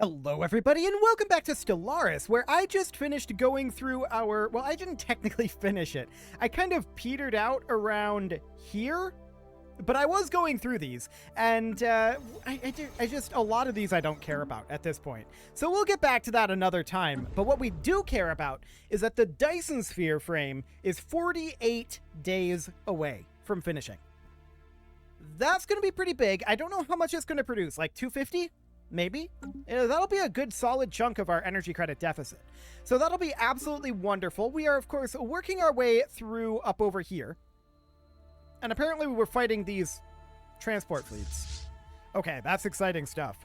Hello everybody and welcome back to Stellaris, where I just finished going through well, I didn't technically finish it. I kind of petered out around here, but I was going through these, and I just, a lot of these I don't care about at this point. So we'll get back to that another time, but what we do care about is that the Dyson Sphere frame is 48 days away from finishing. That's going to be pretty big. I don't know how much it's going to produce, like 250? Maybe? That'll be a good solid chunk of our energy credit deficit. So that'll be absolutely wonderful. We are, of course, working our way through up over here. And apparently we were fighting these transport fleets. Okay, that's exciting stuff.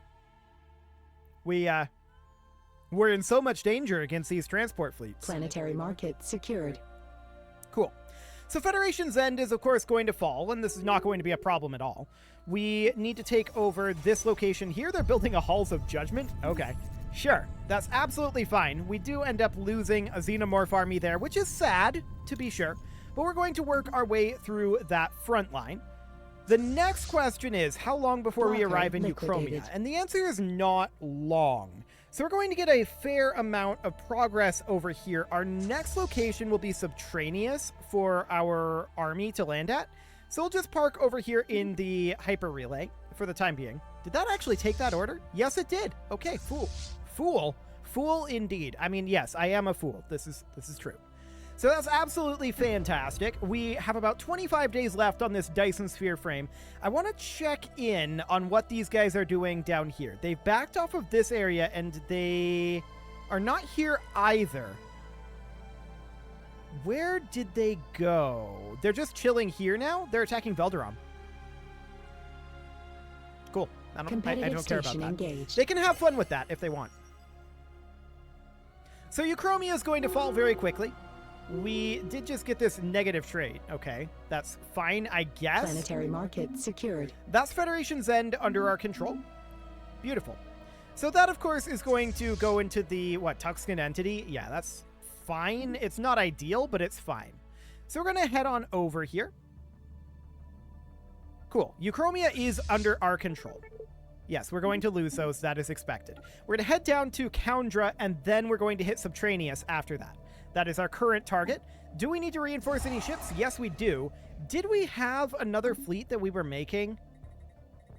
We're in so much danger against these transport fleets. Planetary market secured. Cool. So Federation's End is, of course, going to fall, and this is not going to be a problem at all. We need to take over this location here. They're building a Halls of Judgment. Okay, sure. That's absolutely fine. We do end up losing a Xenomorph army there, which is sad, to be sure. But we're going to work our way through that front line. The next question is, how long before we arrive in Euchromia? And the answer is not long. So we're going to get a fair amount of progress over here. Our next location will be Subterraneous for our army to land at. So we'll just park over here in the Hyper Relay for the time being. Did that actually take that order? Yes, it did. Okay, fool. Fool? Fool indeed. I mean, yes, I am a fool. This is true. So that's absolutely fantastic. We have about 25 days left on this Dyson Sphere frame. I want to check in on what these guys are doing down here. They've backed off of this area, and they are not here either. Where did they go? They're just chilling here now? They're attacking Velderon. Cool. I don't care about that. Engaged. They can have fun with that if they want. So Euchromia is going to fall very quickly. We did just get this negative trade. Okay, that's fine, I guess. Planetary market secured. That's Federation's End under our control. Beautiful. So that, of course, is going to go into the, Tuxcan entity? Yeah, that's fine. It's not ideal, but it's fine. So we're going to head on over here. Cool. Euchromia is under our control. Yes, we're going to lose those. That is expected. We're going to head down to Coundra, and then we're going to hit Subterraneous after that. That is our current target. Do we need to reinforce any ships? Yes, we do. Did we have another fleet that we were making?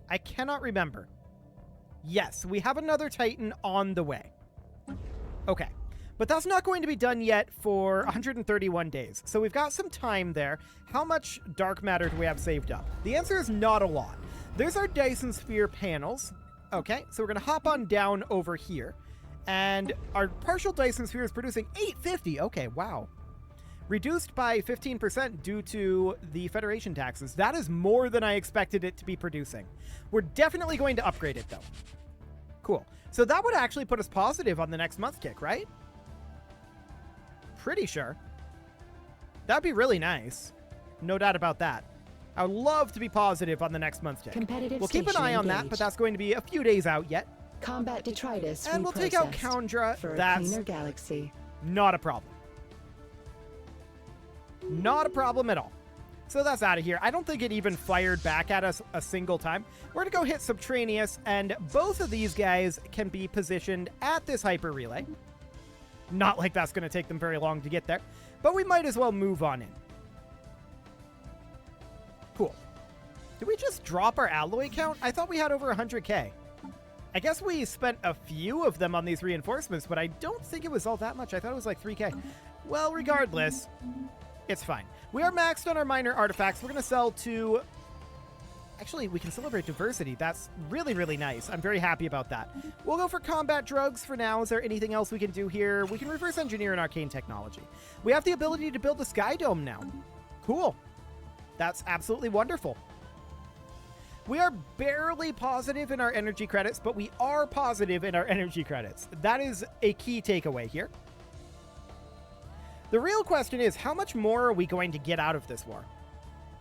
I cannot remember. Yes, we have another Titan on the way. Okay, but that's not going to be done yet for 131 days. So we've got some time there. How much dark matter do we have saved up? The answer is not a lot. There's our Dyson Sphere panels. Okay, so we're going to hop on down over here. And our partial Dyson Sphere is producing 850. Okay, wow. Reduced by 15% due to the Federation taxes. That is more than I expected it to be producing. We're definitely going to upgrade it, though. Cool. So that would actually put us positive on the next month kick, right? Pretty sure. That'd be really nice. No doubt about that. I would love to be positive on the next month tick. We'll keep an eye on that, but that's going to be a few days out yet. Combat detritus. And we'll take out Coundra. For that's a cleaner galaxy. Not a problem. Not a problem at all. So that's out of here. I don't think it even fired back at us a single time. We're going to go hit Subterraneous, and both of these guys can be positioned at this Hyper Relay. Not like that's going to take them very long to get there, but we might as well move on in. Cool. Did we just drop our alloy count? I thought we had over 100k. I guess we spent a few of them on these reinforcements, but I don't think it was all that much. I thought it was like 3k. Well, regardless, it's fine. We are maxed on our minor artifacts. We're going to sell to... Actually, we can celebrate diversity. That's really, really nice. I'm very happy about that. We'll go for combat drugs for now. Is there anything else we can do here? We can reverse engineer an arcane technology. We have the ability to build a sky dome now. Cool. That's absolutely wonderful. We are barely positive in our energy credits, but we are positive in our energy credits. That is a key takeaway here. The real question is, how much more are we going to get out of this war?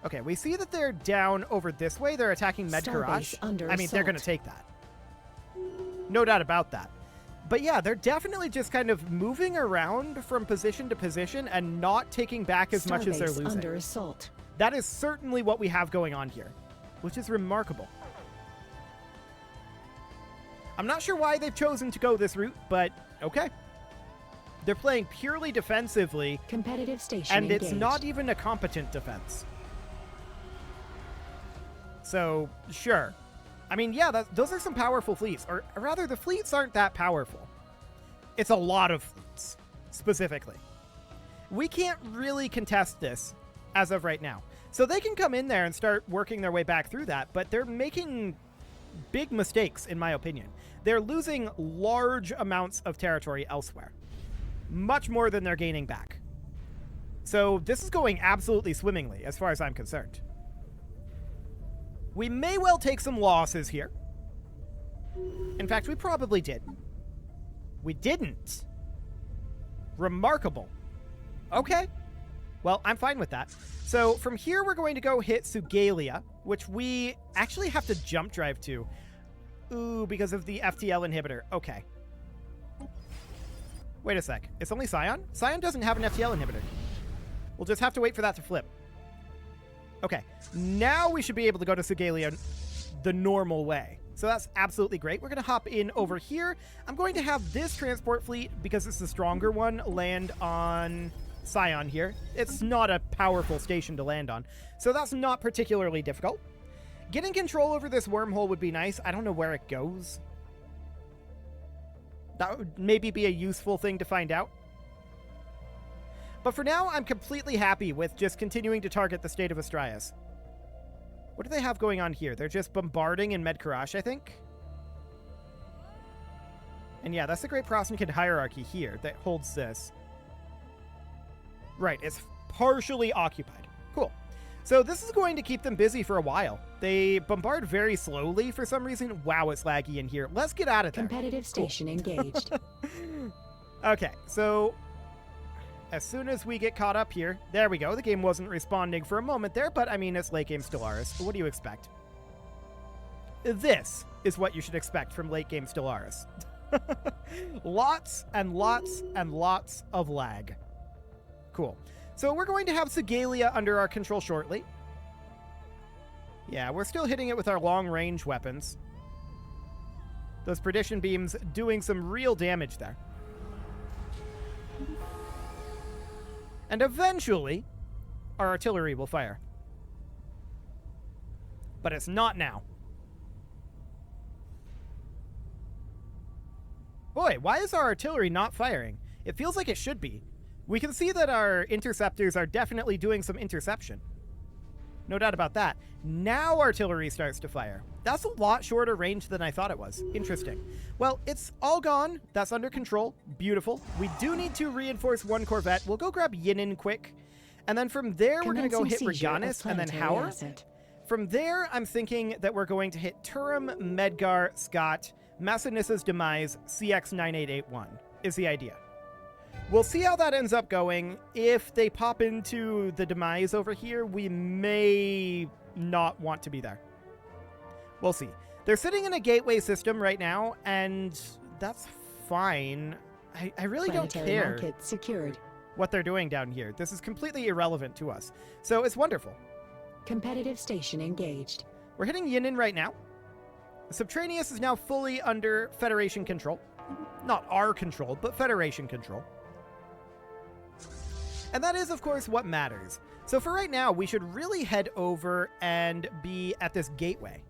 Okay, we see that they're down over this way. They're attacking Medgarage. I mean, they're going to take that. No doubt about that. But yeah, they're definitely just kind of moving around from position to position and not taking back as much as they're losing. Under assault. That is certainly what we have going on here, which is remarkable. I'm not sure why they've chosen to go this route, but okay. They're playing purely defensively, Competitive station and engaged. it's not even a competent defense. So, sure. I mean, yeah, those are some powerful fleets. Or rather, the fleets aren't that powerful. It's a lot of fleets, specifically. We can't really contest this as of right now. So they can come in there and start working their way back through that, but they're making big mistakes, in my opinion. They're losing large amounts of territory elsewhere. Much more than they're gaining back. So this is going absolutely swimmingly, as far as I'm concerned. We may well take some losses here. In fact, we probably did. We didn't. Remarkable. Okay. Well, I'm fine with that. So from here, we're going to go hit Sugalia, which we actually have to jump drive to. Ooh, because of the FTL inhibitor. Okay. Wait a sec. It's only Scion? Scion doesn't have an FTL inhibitor. We'll just have to wait for that to flip. Okay. Now we should be able to go to Sugalia the normal way. So that's absolutely great. We're going to hop in over here. I'm going to have this transport fleet, because it's the stronger one, land on Scion here. It's not a powerful station to land on, so that's not particularly difficult. Getting control over this wormhole would be nice. I don't know where it goes. That would maybe be a useful thing to find out. But for now, I'm completely happy with just continuing to target the state of Astraeus. What do they have going on here? They're just bombarding in Medkarash, I think. And yeah, that's the Great Prosnikan hierarchy here that holds this. Right, it's partially occupied. Cool. So this is going to keep them busy for a while. They bombard very slowly for some reason. Wow, it's laggy in here. Let's get out of there. Competitive station engaged. Okay, so as soon as we get caught up here, there we go. The game wasn't responding for a moment there, but I mean, it's late game Stellaris. What do you expect? This is what you should expect from late game Stellaris. Lots and lots and lots of lag. Cool. So we're going to have Sugalia under our control shortly. Yeah, we're still hitting it with our long-range weapons. Those perdition beams doing some real damage there. And eventually, our artillery will fire. But it's not now. Boy, why is our artillery not firing? It feels like it should be. We can see that our interceptors are definitely doing some interception. No doubt about that. Now artillery starts to fire. That's a lot shorter range than I thought it was. Interesting. Well, it's all gone. That's under control. Beautiful. We do need to reinforce one corvette. We'll go grab Yinin quick. And then from there, we're going to go hit Reganis and then Hauer. From there, I'm thinking that we're going to hit Turum, Medgar, Scott, Massanissa's Demise, CX-9881 is the idea. We'll see how that ends up going. If they pop into the Demise over here, we may not want to be there. We'll see. They're sitting in a gateway system right now, and that's fine. I really don't care market secured. what they're doing down here. This is completely irrelevant to us. So it's wonderful. Competitive station engaged. We're hitting Yinin right now. Subterraneous is now fully under Federation control. Not our control, but Federation control. And that is, of course, what matters. So for right now, we should really head over and be at this gateway.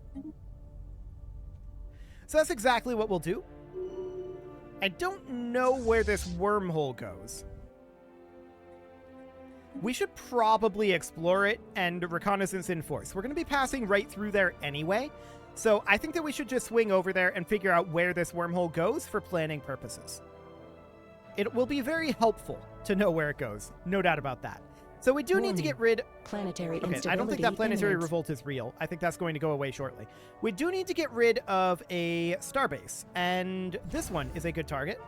So that's exactly what we'll do. I don't know where this wormhole goes. We should probably explore it and reconnaissance in force. We're going to be passing right through there anyway. So I think that we should just swing over there and figure out where this wormhole goes for planning purposes. It will be very helpful to know where it goes. No doubt about that. So we do need to get rid... Planetary Okay, I don't think that planetary revolt is real. I think that's going to go away shortly. We do need to get rid of a starbase. And this one is a good target.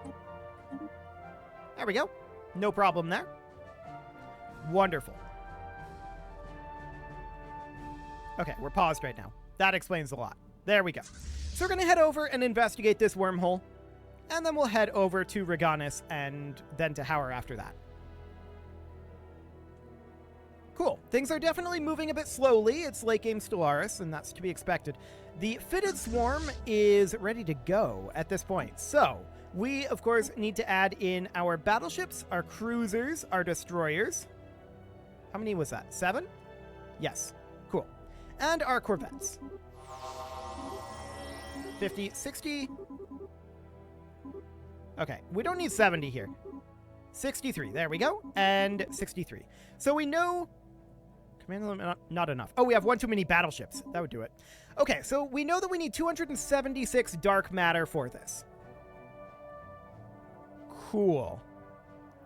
There we go. No problem there. Wonderful. Okay, we're paused right now. That explains a lot. There we go. So we're going to head over and investigate this wormhole. And then we'll head over to Reganis and then to Hauer after that. Cool. Things are definitely moving a bit slowly. It's late game Stellaris, and that's to be expected. The fitted swarm is ready to go at this point. So, we, of course, need to add in our battleships, our cruisers, our destroyers. How many was that? 7? Yes. Cool. And our corvettes. 50, 60. Okay, we don't need 70 here. 63. There we go. And 63. So we know... Command limit, not enough. Oh, we have one too many battleships. That would do it. Okay, so we know that we need 276 dark matter for this. Cool.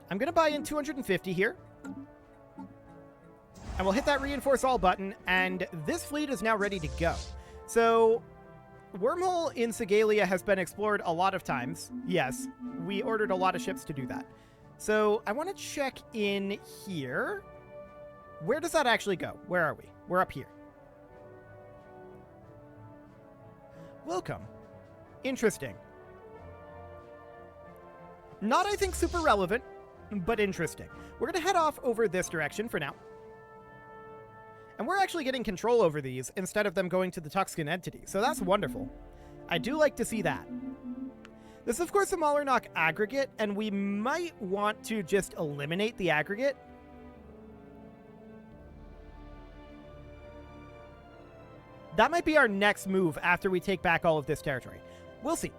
I'm going to buy in 250 here. And we'll hit that reinforce all button, and this fleet is now ready to go. So, Wormhole in Segalia has been explored a lot of times. Yes, we ordered a lot of ships to do that. So, I want to check in here. Where does that actually go? Where are we? We're up here. Welcome. Interesting. Not, I think, super relevant, but interesting. We're going to head off over this direction for now. And we're actually getting control over these instead of them going to the Tuxcan entity, so that's wonderful. I do like to see that. This is, of course, a Malarnock aggregate, and we might want to just eliminate the aggregate. That might be our next move after we take back all of this territory. We'll see.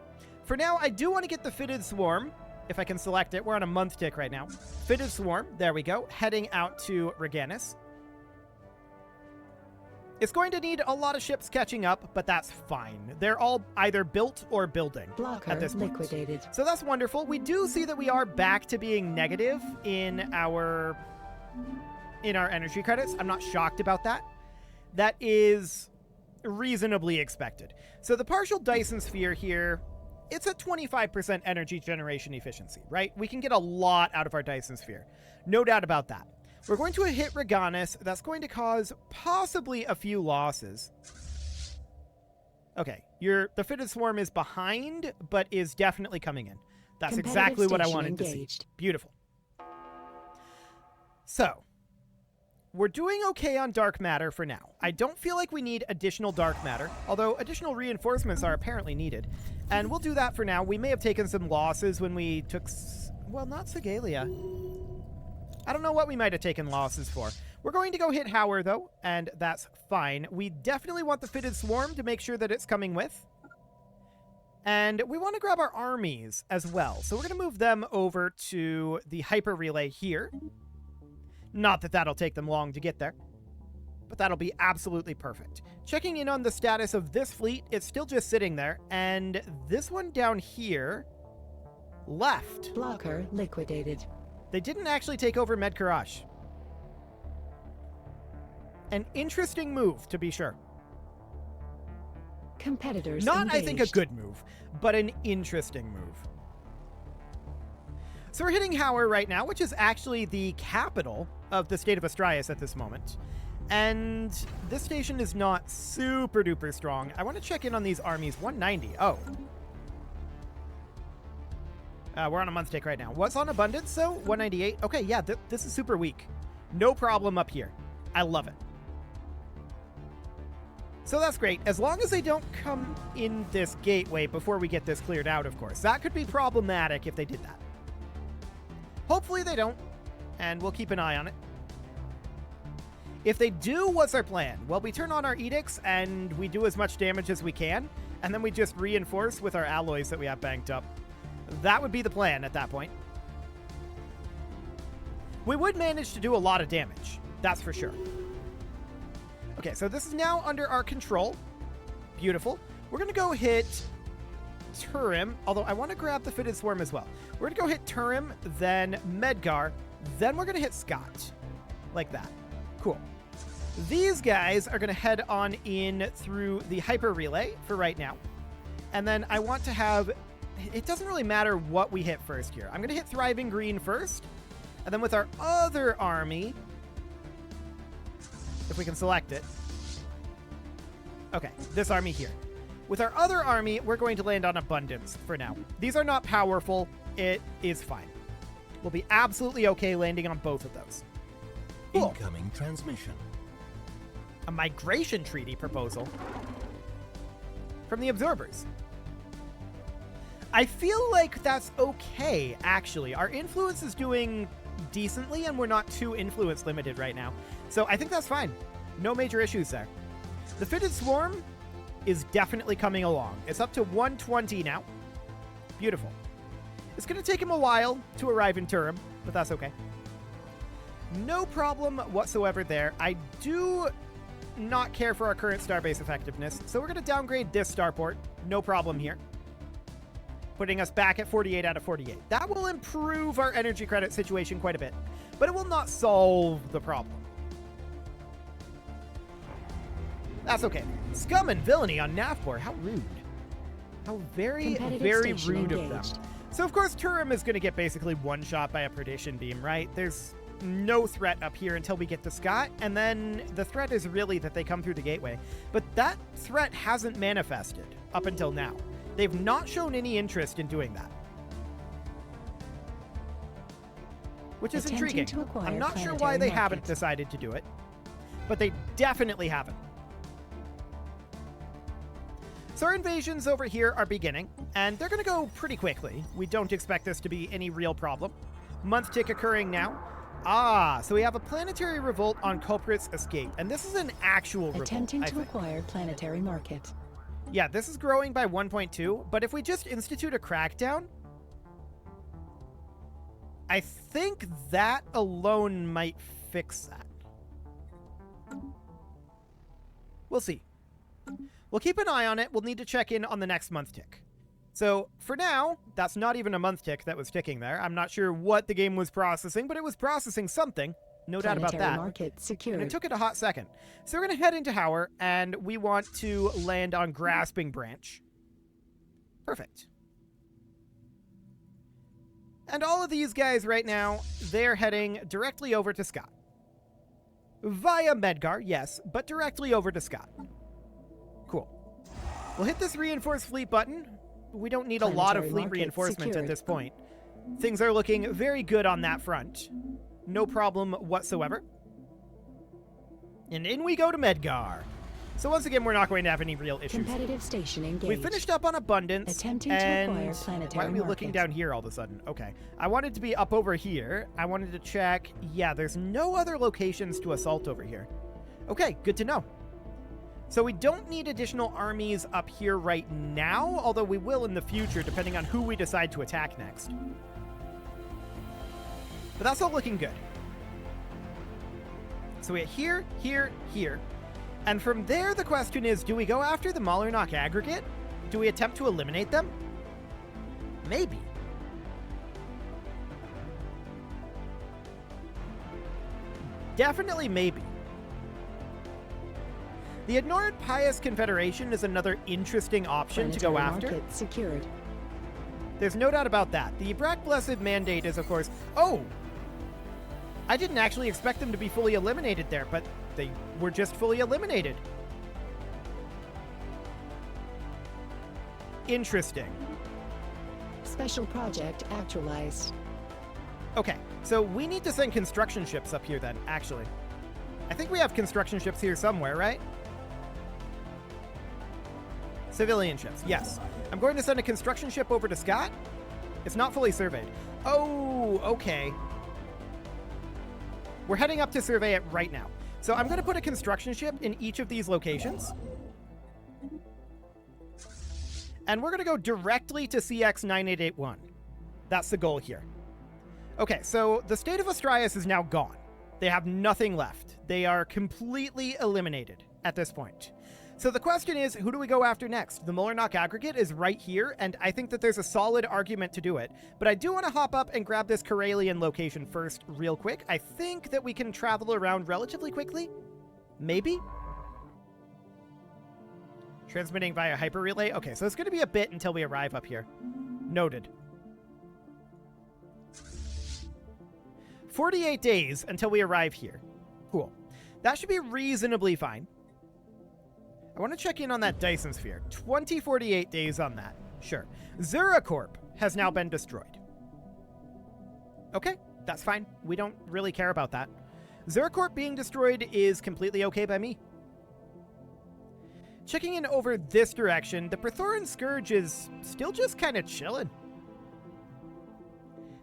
For now, I do want to get the Fitted Swarm, if I can select it. We're on a month tick right now. Fitted Swarm, there we go, heading out to Reganis. It's going to need a lot of ships catching up, but that's fine. They're all either built or building at this point. Liquidated. So that's wonderful. We do see that we are back to being negative in our energy credits. I'm not shocked about that. That is reasonably expected. So the partial Dyson sphere here, it's at 25% energy generation efficiency, right? We can get a lot out of our Dyson sphere. No doubt about that. We're going to hit Reganis. That's going to cause possibly a few losses. Okay, the Fitted Swarm is behind, but is definitely coming in. That's exactly what I wanted to see. Beautiful. So, we're doing okay on dark matter for now. I don't feel like we need additional dark matter, although additional reinforcements are apparently needed. And we'll do that for now. We may have taken some losses when we took... Well, not Segalia. I don't know what we might have taken losses for. We're going to go hit Howard, though, and that's fine. We definitely want the Fitted Swarm to make sure that it's coming with. And we want to grab our armies as well. So we're going to move them over to the Hyper Relay here. Not that that'll take them long to get there, but that'll be absolutely perfect. Checking in on the status of this fleet, it's still just sitting there, and this one down here left. Blocker liquidated. They didn't actually take over Medkarash. An interesting move, to be sure. Competitors Not, engaged. I think, a good move, but an interesting move. So we're hitting Howard right now, which is actually the capital of the state of Astraeus at this moment. And this station is not super duper strong. I want to check in on these armies. 190. Oh. We're on a month tick right now. What's on abundance, so? 198. Okay, yeah, this is super weak. No problem up here. I love it. So that's great. As long as they don't come in this gateway before we get this cleared out, of course. That could be problematic if they did that. Hopefully they don't, and we'll keep an eye on it. If they do, what's our plan? Well, we turn on our edicts, and we do as much damage as we can, and then we just reinforce with our alloys that we have banked up. That would be the plan at that point. We would manage to do a lot of damage. That's for sure. Okay, so this is now under our control. Beautiful. We're going to go hit Turim, although I want to grab the Fitted Swarm as well. We're going to go hit Turim, then Medgar, then we're going to hit Scott. Like that. Cool. These guys are going to head on in through the Hyper Relay for right now. And then I want to have... It doesn't really matter what we hit first here. I'm going to hit Thriving Green first. And then with our other army, if we can select it. Okay, this army here. With our other army, we're going to land on Abundance for now. These are not powerful. It is fine. We'll be absolutely okay landing on both of those. Cool. Incoming transmission. A migration treaty proposal from the observers. I feel like that's okay, actually. Our influence is doing decently, and we're not too influence limited right now. So I think that's fine. No major issues there. The fitted swarm is definitely coming along. It's up to 120 now. Beautiful. It's going to take him a while to arrive in Turum, but that's okay. No problem whatsoever there. I do not care for our current starbase effectiveness, so we're going to downgrade this starport. No problem here. Putting us back at 48 out of 48. That will improve our energy credit situation quite a bit, but it will not solve the problem. That's okay. Scum and villainy on Navpor. How rude. How very, very rude of them. So, of course, Turum is going to get basically one-shot by a perdition beam, right? There's no threat up here until we get to Scott, and then the threat is really that they come through the gateway. But that threat hasn't manifested up until now. They've not shown any interest in doing that. Which is intriguing. I'm not sure why they haven't decided to do it, but they definitely haven't. So our invasions over here are beginning, and they're going to go pretty quickly. We don't expect this to be any real problem. Month tick occurring now. So we have a planetary revolt on Culprit's escape, and this is an actual revolt, Attempting to acquire planetary market. Yeah, this is growing by 1.2, but if we just institute a crackdown, I think that alone might fix that. We'll see. We'll keep an eye on it. We'll need to check in on the next month tick. So for now, that's not even a month tick that was ticking there. I'm not sure what the game was processing, but it was processing something. No doubt about that. Market secured. And it took it a hot second. So we're going to head into Howard, and we want to land on Grasping Branch. Perfect. And all of these guys right now, they're heading directly over to Scott. Via Medgar, yes, but directly over to Scott. Cool. We'll hit this reinforced fleet button. We don't need a lot of fleet reinforcement at this point. Things are looking very good on that front. No problem whatsoever. And in we go to Medgar. So once again, we're not going to have any real issues. Competitive station engaged. We finished up on abundance. Attempting to acquire planetary why are we looking down here all of a sudden? Okay. I wanted to be up over here. I wanted to check. Yeah, there's no other locations to assault over here. Okay, good to know. So we don't need additional armies up here right now, although we will in the future, depending on who we decide to attack next. But that's all looking good. So we have here, here, here. And from there, the question is, do we go after the Malarnock aggregate? Do we attempt to eliminate them? Maybe. Definitely maybe. The Ignored Pious Confederation is another interesting option to go after. Market secured. There's no doubt about that. The Ibrak Blessed Mandate is, of course... Oh! I didn't actually expect them to be fully eliminated there, but they were just fully eliminated. Interesting. Special project actualized. Okay, so we need to send construction ships up here then, actually. I think we have construction ships here somewhere, right? Civilian ships, yes. I'm going to send a construction ship over to Scott. It's not fully surveyed. Oh, okay. We're heading up to survey it right now. So I'm going to put a construction ship in each of these locations. And we're going to go directly to CX-9881. That's the goal here. Okay, so the state of Astraeus is now gone. They have nothing left. They are completely eliminated at this point. So the question is, who do we go after next? The Malarnock aggregate is right here, and I think that there's a solid argument to do it. But I do want to hop up and grab this Karelian location first real quick. I think that we can travel around relatively quickly. Maybe? Transmitting via hyper relay. Okay, so it's going to be a bit until we arrive up here. Noted. 48 days until we arrive here. Cool. That should be reasonably fine. I want to check in on that Dyson Sphere. 48 days on that. Sure. Zuracorp has now been destroyed. Okay, that's fine. We don't really care about that. Zercorp being destroyed is completely okay by me. Checking in over this direction, the Prothoran Scourge is still just kind of chilling.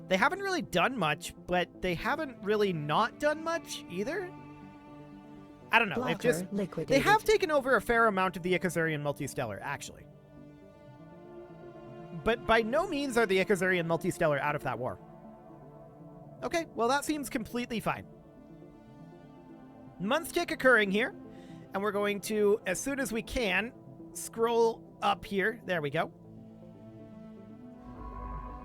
They haven't really done much, but they haven't really not done much either. I don't know. They have taken over a fair amount of the Ikazurian Multistellar, actually. But by no means are the Ikazurian Multistellar out of that war. Okay, well that seems completely fine. Month tick occurring here. And we're going to, as soon as we can, scroll up here. There we go.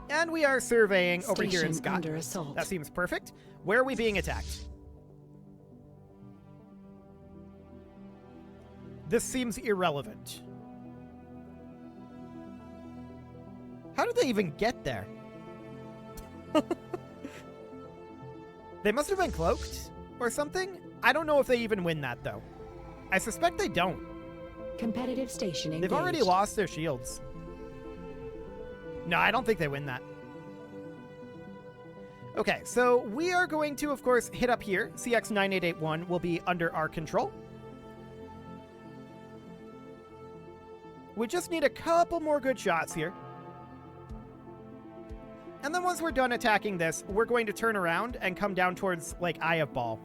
And we are surveying over here in Scott. Under assault. That seems perfect. Where are we being attacked? This seems irrelevant. How did they even get there? They must have been cloaked or something? I don't know if they even win that, though. I suspect they don't. Competitive station engaged. They've already lost their shields. No, I don't think they win that. Okay, so we are going to, of course, hit up here. CX-9881 will be under our control. We just need a couple more good shots here. And then once we're done attacking this, we're going to turn around and come down towards, like, Eye of Ball.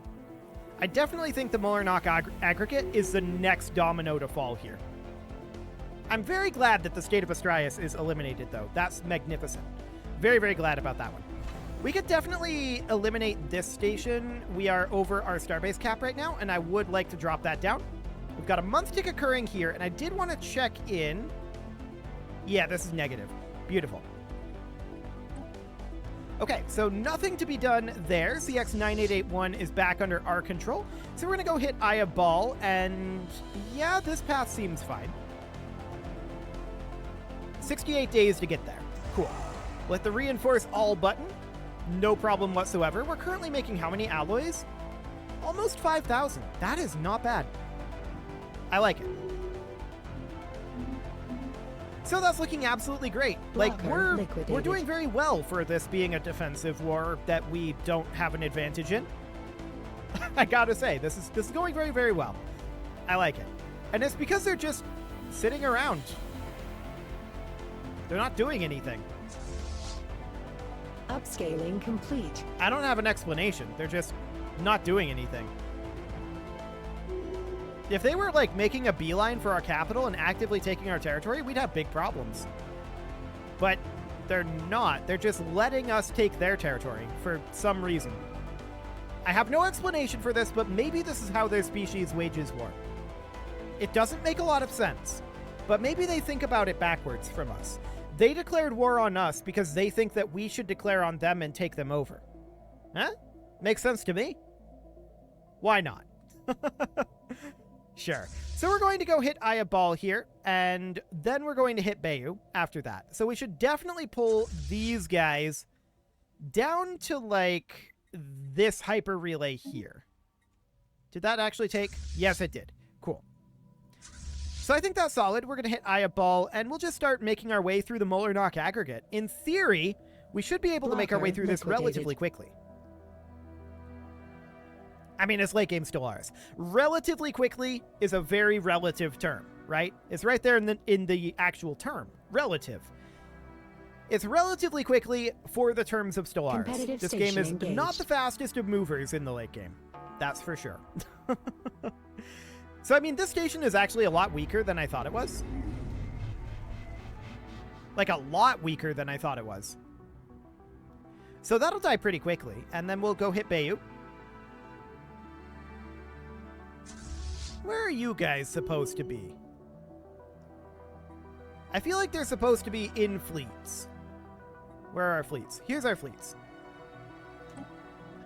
I definitely think the Mullernock aggregate is the next domino to fall here. I'm very glad that the State of Astraeus is eliminated, though. That's magnificent. Very, very glad about that one. We could definitely eliminate this station. We are over our starbase cap right now, and I would like to drop that down. We've got a month tick occurring here, and I did want to check in. Yeah, this is negative. Beautiful. Okay, so nothing to be done there. CX-9881 is back under our control. So we're going to go hit Eye of Ball, and yeah, this path seems fine. 68 days to get there. Cool. Let the reinforce all button. No problem whatsoever. We're currently making how many alloys? Almost 5,000. That is not bad. I like it. So that's looking absolutely great. Like, we're doing very well for this being a defensive war that we don't have an advantage in. I gotta say, this is going very, very well. I like it. And it's because they're just sitting around. They're not doing anything. Upscaling complete. I don't have an explanation. They're just not doing anything. If they were, like, making a beeline for our capital and actively taking our territory, we'd have big problems. But they're not. They're just letting us take their territory for some reason. I have no explanation for this, but maybe this is how their species wages war. It doesn't make a lot of sense, but maybe they think about it backwards from us. They declared war on us because they think that we should declare on them and take them over. Huh? Makes sense to me. Why not? Sure. So we're going to go hit Eye of Ball here, and then we're going to hit Bayu after that. So we should definitely pull these guys down to, like, this hyper relay here. Did that actually take? Yes, it did. Cool. So I think that's solid. We're going to hit Eye of Ball, and we'll just start making our way through the Mullernock aggregate. In theory, we should be able to make our way through this relatively quickly. I mean, it's late game Stellaris. Relatively quickly is a very relative term, right? It's right there in the actual term. Relative. It's relatively quickly for the terms of Stellaris. This game is not the fastest of movers in the late game. That's for sure. So, I mean, this station is actually a lot weaker than I thought it was. Like, a lot weaker than I thought it was. So that'll die pretty quickly, and then we'll go hit Bayu. Where are you guys supposed to be? I feel like they're supposed to be in fleets. Where are our fleets? Here's our fleets.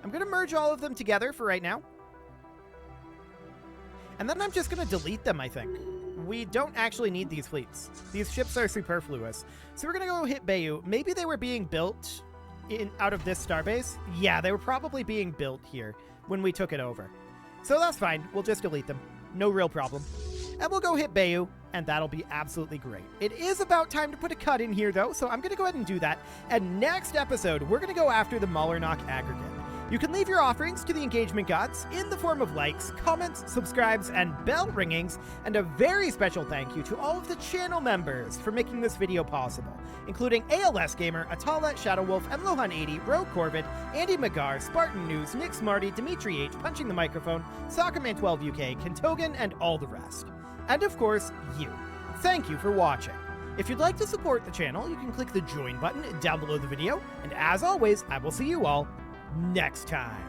I'm going to merge all of them together for right now. And then I'm just going to delete them, I think. We don't actually need these fleets. These ships are superfluous. So we're going to go hit Bayu. Maybe they were being built out of this starbase. Yeah, they were probably being built here when we took it over. So that's fine. We'll just delete them. No real problem. And we'll go hit Bayu, and that'll be absolutely great. It is about time to put a cut in here, though, so I'm going to go ahead and do that. And next episode, we're going to go after the Mullernock aggregate. You can leave your offerings to the engagement gods in the form of likes, comments, subscribes, and bell ringings, and a very special thank you to all of the channel members for making this video possible, including ALS Gamer, Atala, Shadowwolf, Mlohan80, Rogue Corvid, Andy McGar, Spartan News, Nick Smarty, Dimitri H, Punching the Microphone, Soccerman12 UK, Kentogan, and all the rest. And of course, you. Thank you for watching. If you'd like to support the channel, you can click the join button down below the video, and as always, I will see you all next time.